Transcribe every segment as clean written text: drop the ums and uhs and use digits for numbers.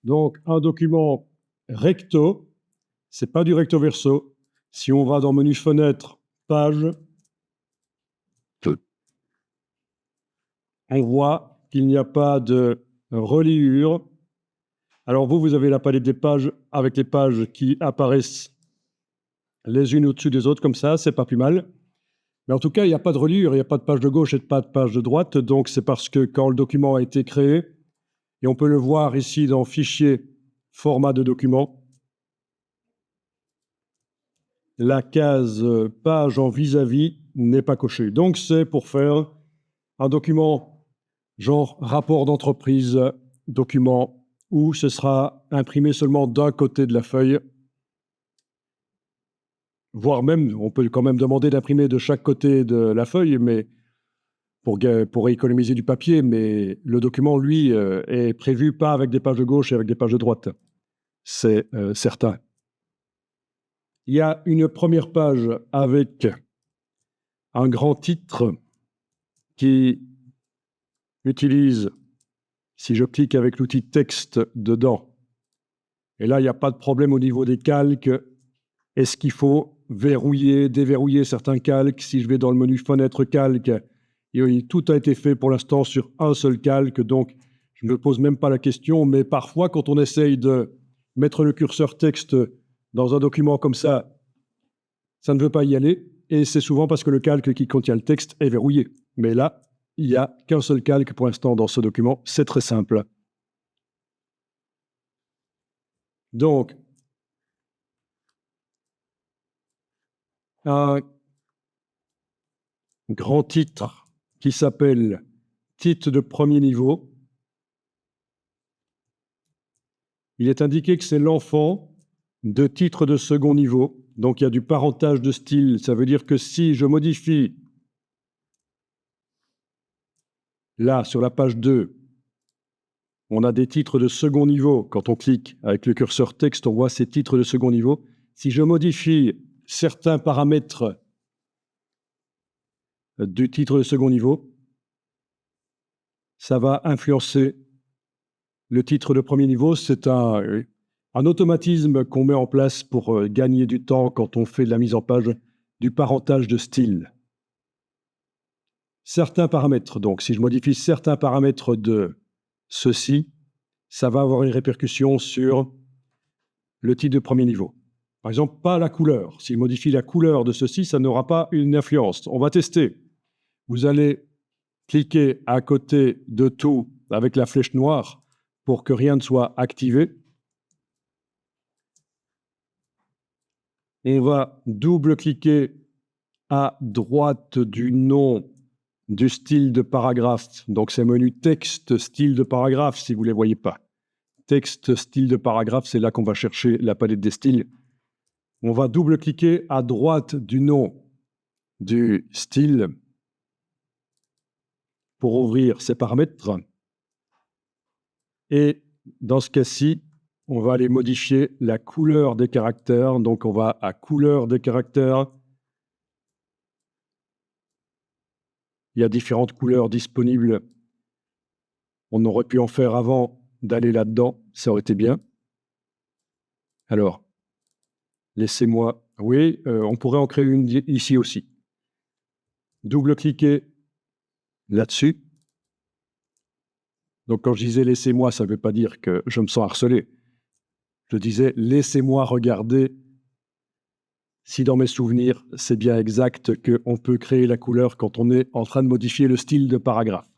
Donc, un document recto, c'est pas du recto verso. Si on va dans menu fenêtre, page, on voit qu'il n'y a pas de reliure. Alors vous avez la palette des pages avec les pages qui apparaissent les unes au-dessus des autres comme ça, c'est pas plus mal. Mais en tout cas, il n'y a pas de reliure, il n'y a pas de page de gauche et pas de page de droite, donc c'est parce que quand le document a été créé, et on peut le voir ici dans Fichier, format de document, la case page en vis-à-vis n'est pas cochée. Donc c'est pour faire un document genre rapport d'entreprise, document où ce sera imprimé seulement d'un côté de la feuille, voire même, on peut quand même demander d'imprimer de chaque côté de la feuille, mais pour économiser du papier, mais le document, lui, est prévu pas avec des pages de gauche et avec des pages de droite. C'est certain. Il y a une première page avec un grand titre qui utilise, si je clique avec l'outil texte dedans, et là, il n'y a pas de problème au niveau des calques. Est-ce qu'il faut verrouiller, déverrouiller certains calques? Si je vais dans le menu fenêtre calque, et tout a été fait pour l'instant sur un seul calque, donc je ne me pose même pas la question, mais parfois quand on essaye de mettre le curseur texte dans un document comme ça ne veut pas y aller, et c'est souvent parce que le calque qui contient le texte est verrouillé. Mais là, il n'y a qu'un seul calque pour l'instant dans ce document, c'est très simple. Donc, un grand titre qui s'appelle titre de premier niveau. Il est indiqué que c'est l'enfant de titre de second niveau. Donc, il y a du parentage de style. Ça veut dire que si je modifie là, sur la page 2, on a des titres de second niveau. Quand on clique avec le curseur texte, on voit ces titres de second niveau. Si je modifie certains paramètres du titre de second niveau, ça va influencer le titre de premier niveau. C'est un automatisme qu'on met en place pour gagner du temps quand on fait de la mise en page du parentage de style. Certains paramètres, donc si je modifie certains paramètres de ceci, ça va avoir une répercussion sur le titre de premier niveau. Par exemple, pas la couleur. Si je modifie la couleur de ceci, ça n'aura pas une influence. On va tester. Vous allez cliquer à côté de tout avec la flèche noire pour que rien ne soit activé. On va double-cliquer à droite du nom du style de paragraphe. Donc, c'est menu texte, style de paragraphe, si vous ne les voyez pas. Texte, style de paragraphe, c'est là qu'on va chercher la palette des styles. On va double-cliquer à droite du nom du style pour ouvrir ces paramètres. Et dans ce cas-ci, on va aller modifier la couleur des caractères. Donc, on va à couleur des caractères. Il y a différentes couleurs disponibles. On aurait pu en faire avant d'aller là-dedans. Ça aurait été bien. Alors, laissez-moi... Oui, on pourrait en créer une ici aussi. Double-cliquez là-dessus. Donc, quand je disais « laissez-moi », ça ne veut pas dire que je me sens harcelé. Je disais « laissez-moi regarder si dans mes souvenirs, c'est bien exact qu'on peut créer la couleur quand on est en train de modifier le style de paragraphe. »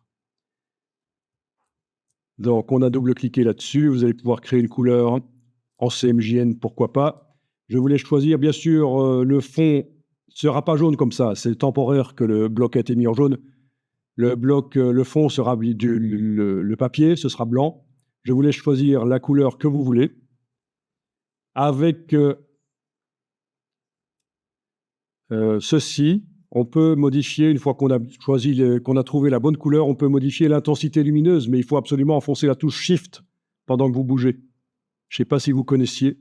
Donc, on a double-cliqué là-dessus. Vous allez pouvoir créer une couleur en CMJN, pourquoi pas. Je voulais choisir, bien sûr, le fond ne sera pas jaune comme ça. C'est temporaire que le bloc a été mis en jaune. Le fond sera le papier, ce sera blanc. Je voulais choisir la couleur que vous voulez. Avec ceci, on peut modifier, une fois qu'on a choisi, qu'on a trouvé la bonne couleur, on peut modifier l'intensité lumineuse, mais il faut absolument enfoncer la touche Shift pendant que vous bougez. Je ne sais pas si vous connaissiez.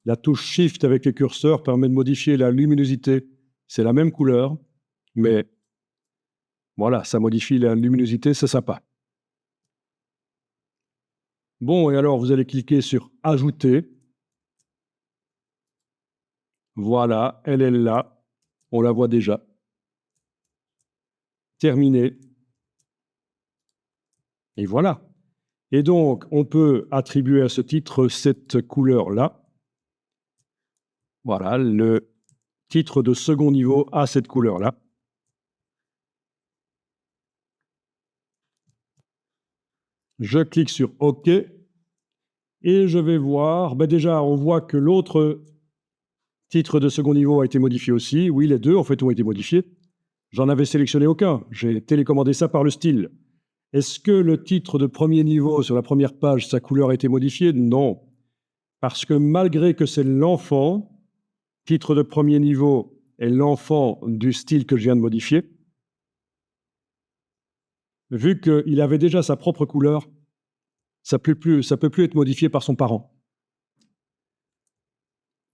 La touche Shift avec les curseurs permet de modifier la luminosité. C'est la même couleur, mais voilà, ça modifie la luminosité, c'est sympa. Bon, et alors vous allez cliquer sur « Ajouter ». Voilà, elle est là. On la voit déjà. Terminé. Et voilà. Et donc, on peut attribuer à ce titre cette couleur-là. Voilà, le titre de second niveau a cette couleur-là. Je clique sur OK et je vais voir, déjà, on voit que l'autre titre de second niveau a été modifié aussi. Oui, les deux, en fait, ont été modifiés. J'en avais sélectionné aucun. J'ai télécommandé ça par le style. Est-ce que le titre de premier niveau sur la première page, sa couleur a été modifiée? Non. Parce que malgré que c'est l'enfant, titre de premier niveau est l'enfant du style que je viens de modifier, vu qu'il avait déjà sa propre couleur, ça peut plus être modifié par son parent.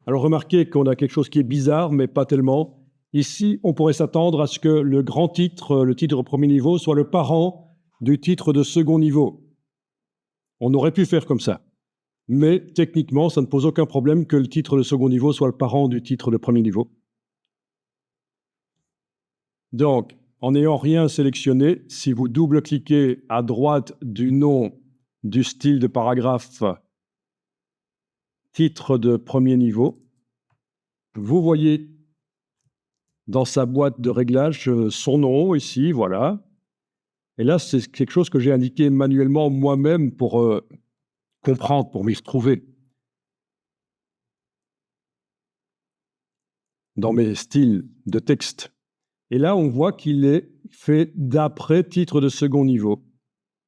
Alors remarquez qu'on a quelque chose qui est bizarre, mais pas tellement. Ici, on pourrait s'attendre à ce que le grand titre, le titre de premier niveau, soit le parent du titre de second niveau. On aurait pu faire comme ça. Mais techniquement, ça ne pose aucun problème que le titre de second niveau soit le parent du titre de premier niveau. Donc, en n'ayant rien sélectionné, si vous double-cliquez à droite du nom du style de paragraphe titre de premier niveau, vous voyez dans sa boîte de réglage son nom ici, voilà. Et là, c'est quelque chose que j'ai indiqué manuellement moi-même pour comprendre, pour m'y retrouver. Dans mes styles de texte. Et là, on voit qu'il est fait d'après titre de second niveau.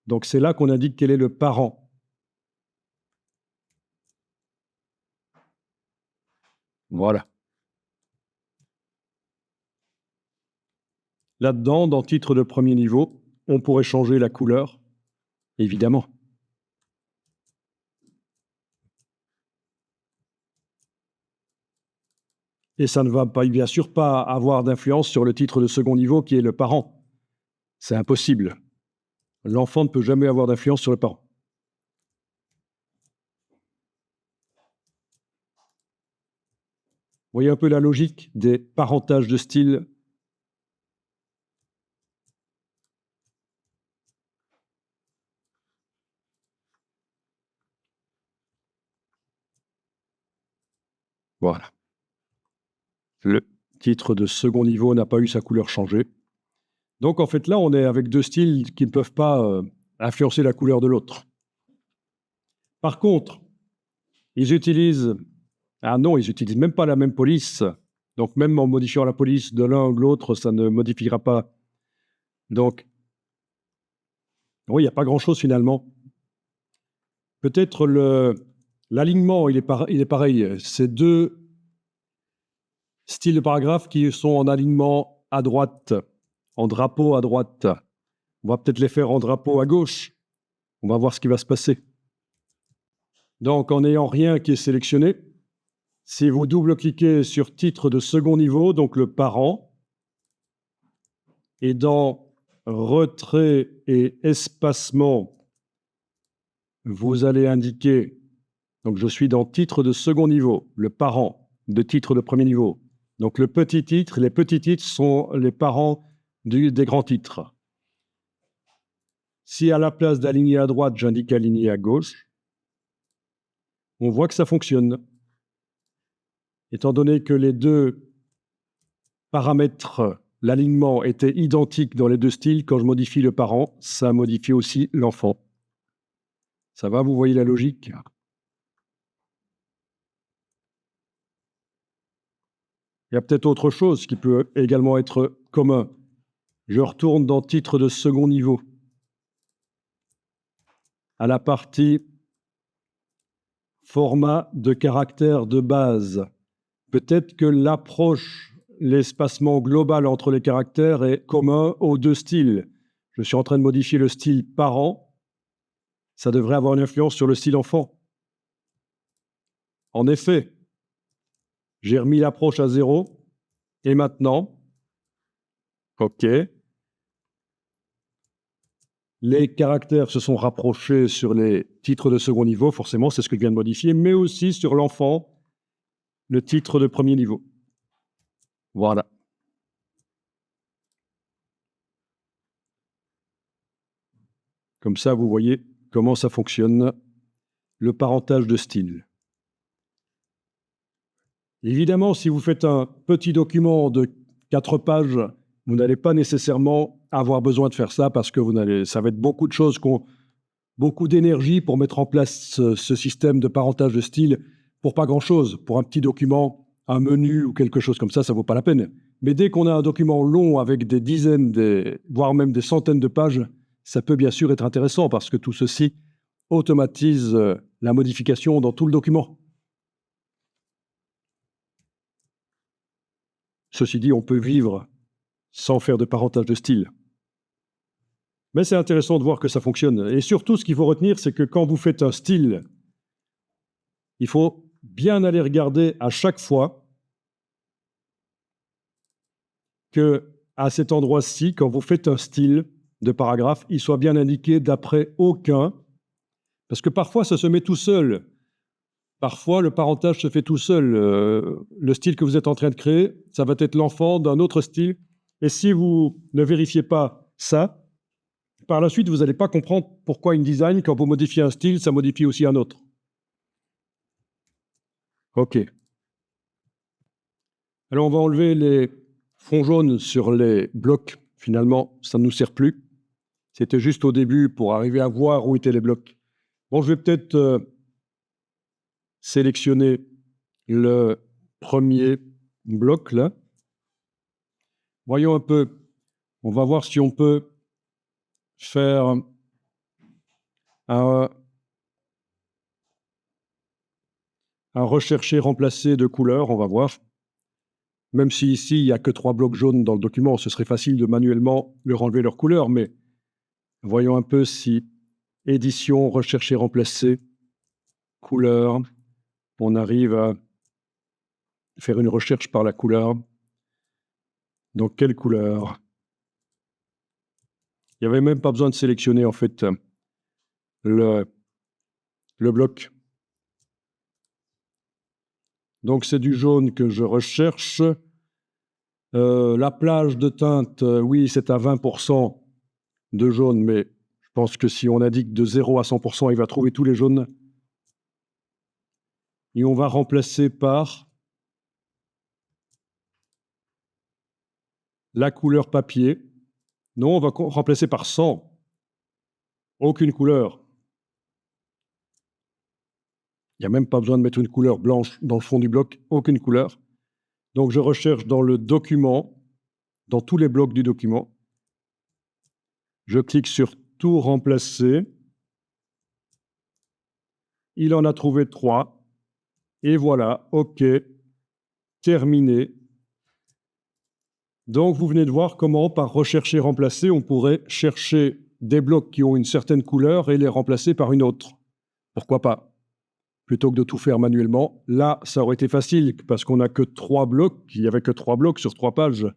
Donc, c'est là qu'on indique quel est le parent. Voilà. Là-dedans, dans titre de premier niveau, on pourrait changer la couleur, évidemment. Et ça ne va pas, bien sûr pas avoir d'influence sur le titre de second niveau qui est le parent. C'est impossible. L'enfant ne peut jamais avoir d'influence sur le parent. Vous voyez un peu la logique des parentages de style. Voilà. Le titre de second niveau n'a pas eu sa couleur changée. Donc en fait là, on est avec deux styles qui ne peuvent pas influencer la couleur de l'autre. Par contre, ils utilisent... Ah non, ils n'utilisent même pas la même police. Donc même en modifiant la police de l'un ou de l'autre, ça ne modifiera pas. Donc, oui, il n'y a pas grand-chose finalement. Peut-être l'alignement, il est pareil. C'est deux styles de paragraphes qui sont en alignement à droite, en drapeau à droite. On va peut-être les faire en drapeau à gauche. On va voir ce qui va se passer. Donc, en n'ayant rien qui est sélectionné, si vous double-cliquez sur titre de second niveau, donc le parent, et dans retrait et espacement, vous allez indiquer, donc je suis dans titre de second niveau, le parent de titre de premier niveau. Donc le petit titre, les petits titres sont les parents des grands titres. Si à la place d'aligner à droite, j'indique aligner à gauche, on voit que ça fonctionne. Étant donné que les deux paramètres, l'alignement était identique dans les deux styles, quand je modifie le parent, ça modifie aussi l'enfant. Ça va, vous voyez la logique? Il y a peut-être autre chose qui peut également être commun. Je retourne dans titre de second niveau, à la partie format de caractère de base. Peut-être que l'approche, l'espacement global entre les caractères est commun aux deux styles. Je suis en train de modifier le style parent. Ça devrait avoir une influence sur le style enfant. En effet, j'ai remis l'approche à 0. Et maintenant, OK, Les caractères se sont rapprochés sur les titres de second niveau, forcément, c'est ce que je viens de modifier, mais aussi sur l'enfant, le titre de premier niveau. Voilà. Comme ça, vous voyez comment ça fonctionne, le parentage de style. Évidemment, si vous faites un petit document de 4 pages, vous n'allez pas nécessairement avoir besoin de faire ça parce que ça va être beaucoup de choses, beaucoup d'énergie pour mettre en place ce système de parentage de style pour pas grand-chose. Pour un petit document, un menu ou quelque chose comme ça ne vaut pas la peine. Mais dès qu'on a un document long avec des dizaines, voire même des centaines de pages, ça peut bien sûr être intéressant parce que tout ceci automatise la modification dans tout le document. Ceci dit, on peut vivre sans faire de parentage de style. Mais c'est intéressant de voir que ça fonctionne. Et surtout, ce qu'il faut retenir, c'est que quand vous faites un style, il faut bien aller regarder à chaque fois que, à cet endroit-ci, quand vous faites un style de paragraphe, il soit bien indiqué d'après aucun, parce que parfois, ça se met tout seul. Parfois, le parentage se fait tout seul. Le style que vous êtes en train de créer, ça va être l'enfant d'un autre style. Et si vous ne vérifiez pas ça, par la suite, vous n'allez pas comprendre pourquoi InDesign, quand vous modifiez un style, ça modifie aussi un autre. OK. Alors, on va enlever les fonds jaunes sur les blocs. Finalement, ça ne nous sert plus. C'était juste au début pour arriver à voir où étaient les blocs. Bon, je vais peut-être sélectionner le premier bloc, là. Voyons un peu. On va voir si on peut faire un rechercher remplacer de couleur, on va voir. Même si ici, il n'y a que 3 blocs jaunes dans le document, ce serait facile de manuellement leur enlever leur couleur, mais voyons un peu si édition, rechercher remplacer, couleur, on arrive à faire une recherche par la couleur. Donc, quelle couleur? Il n'y avait même pas besoin de sélectionner, en fait, le bloc. Donc, c'est du jaune que je recherche. La plage de teinte, oui, c'est à 20% de jaune, mais je pense que si on indique de 0 à 100%, il va trouver tous les jaunes. Et on va remplacer par la couleur papier. Non, on va remplacer par 100. Aucune couleur. Il n'y a même pas besoin de mettre une couleur blanche dans le fond du bloc, aucune couleur. Donc, je recherche dans le document, dans tous les blocs du document. Je clique sur « Tout remplacer ». Il en a trouvé 3. Et voilà, OK, terminé. Donc, vous venez de voir comment, par rechercher, remplacer, on pourrait chercher des blocs qui ont une certaine couleur et les remplacer par une autre. Pourquoi pas? Plutôt que de tout faire manuellement. Là, ça aurait été facile parce qu'on n'a que 3 blocs. Il n'y avait que 3 blocs sur 3 pages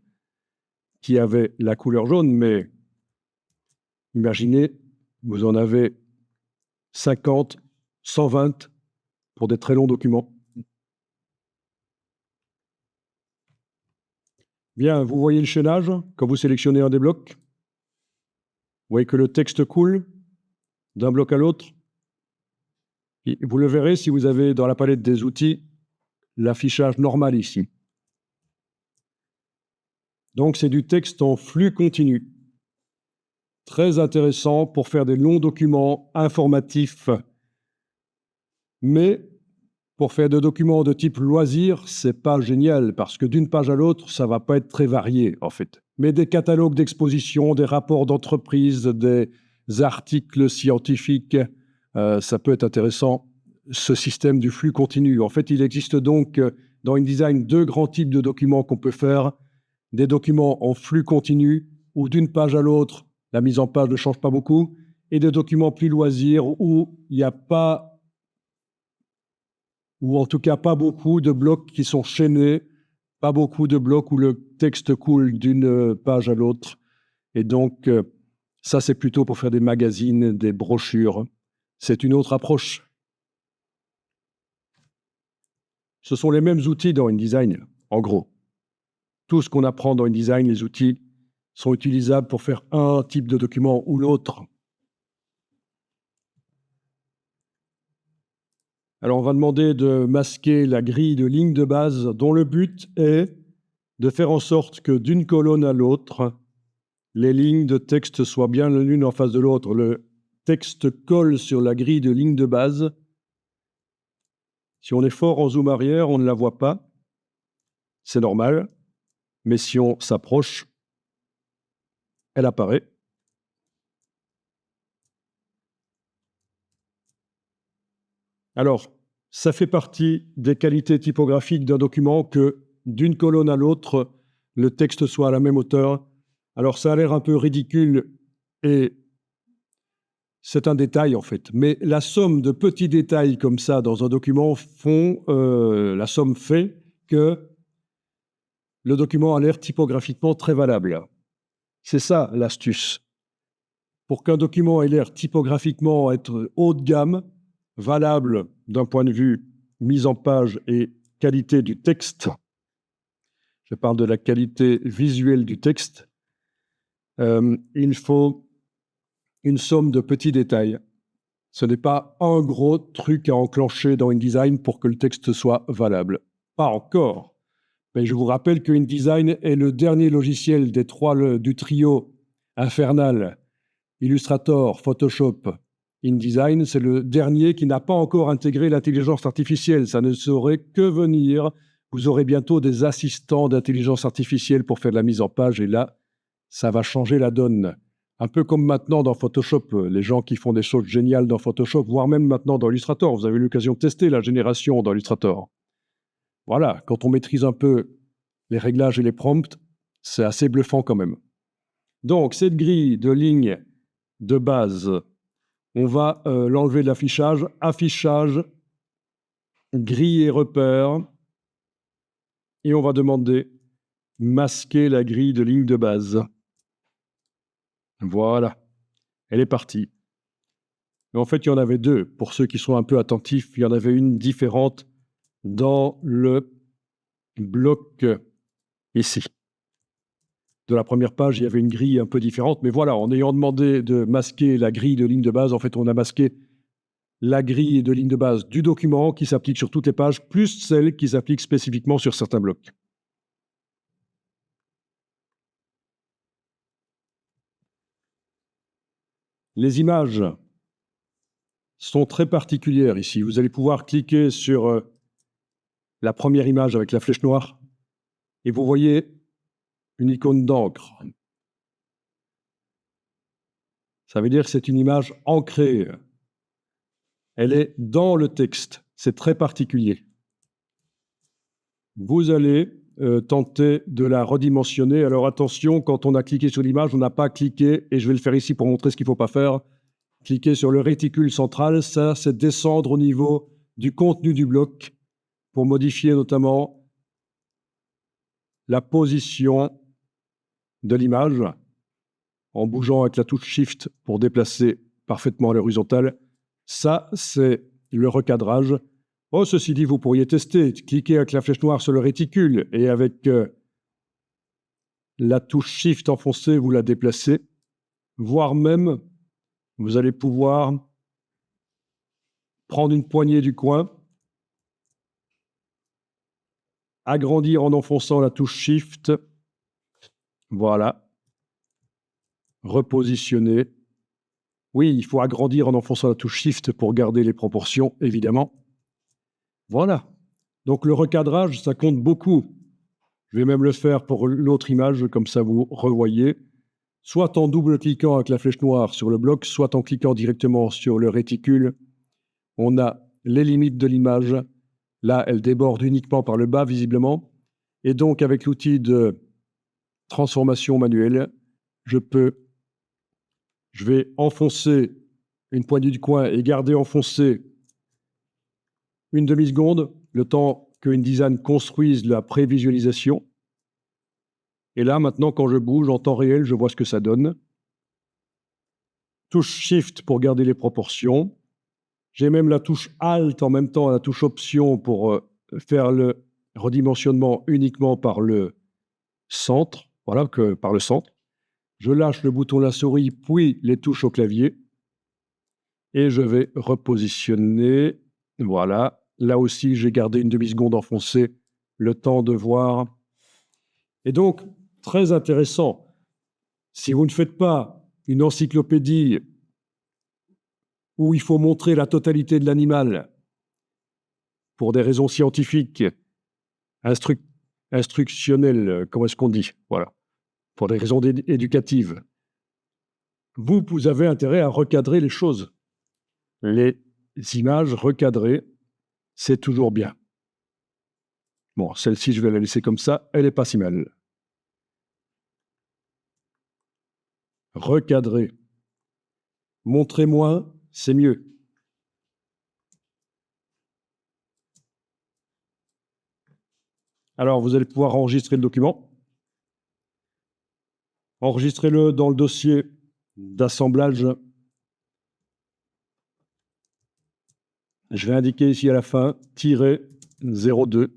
qui avaient la couleur jaune, mais imaginez, vous en avez 50, 120 pour des très longs documents. Bien, vous voyez le chaînage quand vous sélectionnez un des blocs? Vous voyez que le texte coule d'un bloc à l'autre? Vous le verrez si vous avez dans la palette des outils l'affichage normal ici. Donc, c'est du texte en flux continu. Très intéressant pour faire des longs documents informatifs. Mais pour faire des documents de type loisir, c'est pas génial parce que d'une page à l'autre, ça va pas être très varié en fait. Mais des catalogues d'exposition, des rapports d'entreprise, des articles scientifiques, ça peut être intéressant. Ce système du flux continu. En fait, il existe donc dans InDesign 2 grands types de documents qu'on peut faire. Des documents en flux continu où d'une page à l'autre, la mise en page ne change pas beaucoup, et des documents plus loisirs où il n'y a pas, ou en tout cas pas beaucoup de blocs qui sont chaînés, pas beaucoup de blocs où le texte coule d'une page à l'autre. Et donc, Ça, c'est plutôt pour faire des magazines, des brochures. C'est une autre approche. Ce sont les mêmes outils dans InDesign, en gros. Tout ce qu'on apprend dans InDesign, les outils, sont utilisables pour faire un type de document ou l'autre. Alors, on va demander de masquer la grille de ligne de base dont le but est de faire en sorte que d'une colonne à l'autre, les lignes de texte soient bien l'une en face de l'autre. Le texte colle sur la grille de ligne de base. Si on est fort en zoom arrière, on ne la voit pas. C'est normal. Mais si on s'approche, elle apparaît. Alors, ça fait partie des qualités typographiques d'un document que d'une colonne à l'autre, le texte soit à la même hauteur. Alors, ça a l'air un peu ridicule et c'est un détail en fait. Mais la somme de petits détails comme ça dans un document la somme fait que le document a l'air typographiquement très valable. C'est ça l'astuce. Pour qu'un document ait l'air typographiquement être haut de gamme, valable d'un point de vue mise en page et qualité du texte, je parle de la qualité visuelle du texte, il faut une somme de petits détails. Ce n'est pas un gros truc à enclencher dans InDesign pour que le texte soit valable. Pas encore. Mais je vous rappelle que InDesign est le dernier logiciel des trois du trio infernal Illustrator, Photoshop, InDesign. C'est le dernier qui n'a pas encore intégré l'intelligence artificielle. Ça ne saurait que venir. Vous aurez bientôt des assistants d'intelligence artificielle pour faire de la mise en page. Et là, ça va changer la donne. Un peu comme maintenant dans Photoshop, les gens qui font des choses géniales dans Photoshop, voire même maintenant dans Illustrator. Vous avez eu l'occasion de tester la génération dans Illustrator. Voilà, quand on maîtrise un peu les réglages et les prompts, c'est assez bluffant quand même. Donc, cette grille de lignes de base, on va l'enlever de l'affichage. Affichage, grille et repère. Et on va demander masquer la grille de ligne de base. Voilà, elle est partie. Mais en fait, il y en avait deux. Pour ceux qui sont un peu attentifs, il y en avait une différente dans le bloc ici. De la première page, il y avait une grille un peu différente. Mais voilà, en ayant demandé de masquer la grille de ligne de base, en fait, on a masqué la grille de ligne de base du document qui s'applique sur toutes les pages, plus celle qui s'applique spécifiquement sur certains blocs. Les images sont très particulières ici. Vous allez pouvoir cliquer sur la première image avec la flèche noire et vous voyez une icône d'encre. Ça veut dire que c'est une image ancrée. Elle est dans le texte. C'est très particulier. Vous allez tenter de la redimensionner. Alors attention, quand on a cliqué sur l'image, on n'a pas cliqué, et je vais le faire ici pour montrer ce qu'il ne faut pas faire, cliquer sur le réticule central. Ça, c'est descendre au niveau du contenu du bloc pour modifier notamment la position de l'image en bougeant avec la touche Shift pour déplacer parfaitement à l'horizontale. Ça, c'est le recadrage. Oh, ceci dit, vous pourriez tester. Cliquez avec la flèche noire sur le réticule et avec la touche Shift enfoncée, vous la déplacez. Voire même, vous allez pouvoir prendre une poignée du coin, agrandir en enfonçant la touche Shift. Voilà. Repositionner. Oui, il faut agrandir en enfonçant la touche Shift pour garder les proportions, évidemment. Voilà. Donc le recadrage, ça compte beaucoup. Je vais même le faire pour l'autre image, comme ça vous revoyez. Soit en double-cliquant avec la flèche noire sur le bloc, soit en cliquant directement sur le réticule. On a les limites de l'image. Là, elle déborde uniquement par le bas, visiblement. Et donc, avec l'outil de transformation manuelle, je vais enfoncer une poignée du coin et garder enfoncé une demi-seconde, le temps que InDesign construise la prévisualisation. Et là, maintenant, quand je bouge en temps réel, je vois ce que ça donne. touche Shift pour garder les proportions. J'ai même la touche Alt en même temps, la touche Option pour faire le redimensionnement uniquement par le centre, voilà, par le centre. Je lâche le bouton de la souris, puis les touches au clavier. Et je vais repositionner. Voilà. Là aussi, j'ai gardé une demi-seconde enfoncée, le temps de voir. Et donc, très intéressant. Si vous ne faites pas une encyclopédie où il faut montrer la totalité de l'animal pour des raisons scientifiques, instructionnelles, comment est-ce qu'on dit? Voilà. Pour des raisons éducatives. Vous avez intérêt à recadrer les choses. Les images recadrées, c'est toujours bien. Bon, celle-ci, je vais la laisser comme ça, elle n'est pas si mal. Recadrer. Montrer moins, c'est mieux. Alors, vous allez pouvoir enregistrer le document. Enregistrez-le dans le dossier d'assemblage. Je vais indiquer ici à la fin, -02.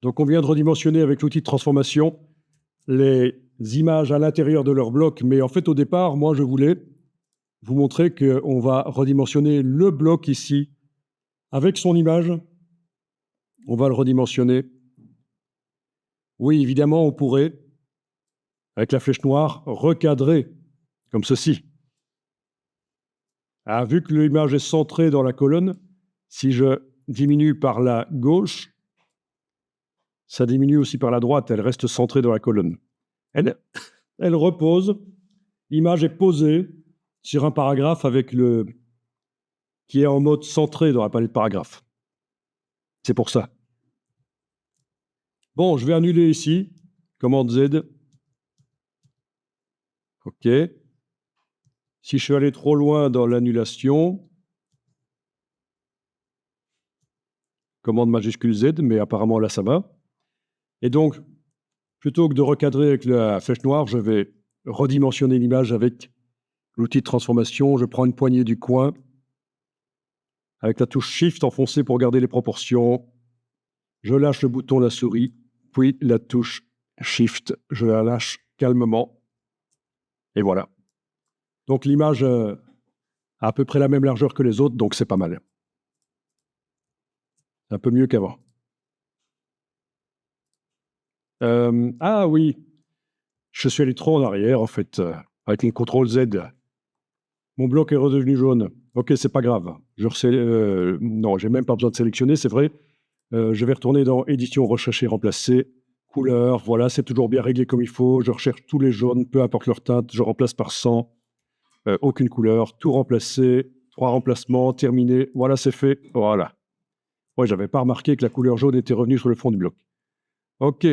Donc, on vient de redimensionner avec l'outil de transformation les images à l'intérieur de leur bloc. Mais en fait, au départ, moi, je voulais vous montrer qu'on va redimensionner le bloc ici avec son image. On va le redimensionner. Oui, évidemment, on pourrait, avec la flèche noire, recadrer comme ceci. Ah, vu que l'image est centrée dans la colonne, si je diminue par la gauche, ça diminue aussi par la droite, elle reste centrée dans la colonne. Elle repose, l'image est posée sur un paragraphe avec qui est en mode centré dans la palette paragraphe. C'est pour ça. Bon, je vais annuler ici, commande Z. OK. Si je suis allé trop loin dans l'annulation, commande majuscule Z, mais apparemment là ça va. Et donc, plutôt que de recadrer avec la flèche noire, je vais redimensionner l'image avec l'outil de transformation. Je prends une poignée du coin avec la touche Shift enfoncée pour garder les proportions. Je lâche le bouton de la souris, puis la touche Shift, je la lâche calmement. Et voilà. Donc l'image a à peu près la même largeur que les autres, donc c'est pas mal. Un peu mieux qu'avant. Ah oui, je suis allé trop en arrière en fait, avec le CTRL Z. Mon bloc est redevenu jaune. Ok, c'est pas grave. Non, j'ai même pas besoin de sélectionner, c'est vrai. Je vais retourner dans Édition, rechercher, remplacer. Couleur, voilà, c'est toujours bien réglé comme il faut. Je recherche tous les jaunes, peu importe leur teinte. Je remplace par 100. Aucune couleur. Tout remplacé. 3 remplacements, terminé. Voilà, c'est fait. Voilà. Ouais, j'avais pas remarqué que la couleur jaune était revenue sur le fond du bloc. Ok.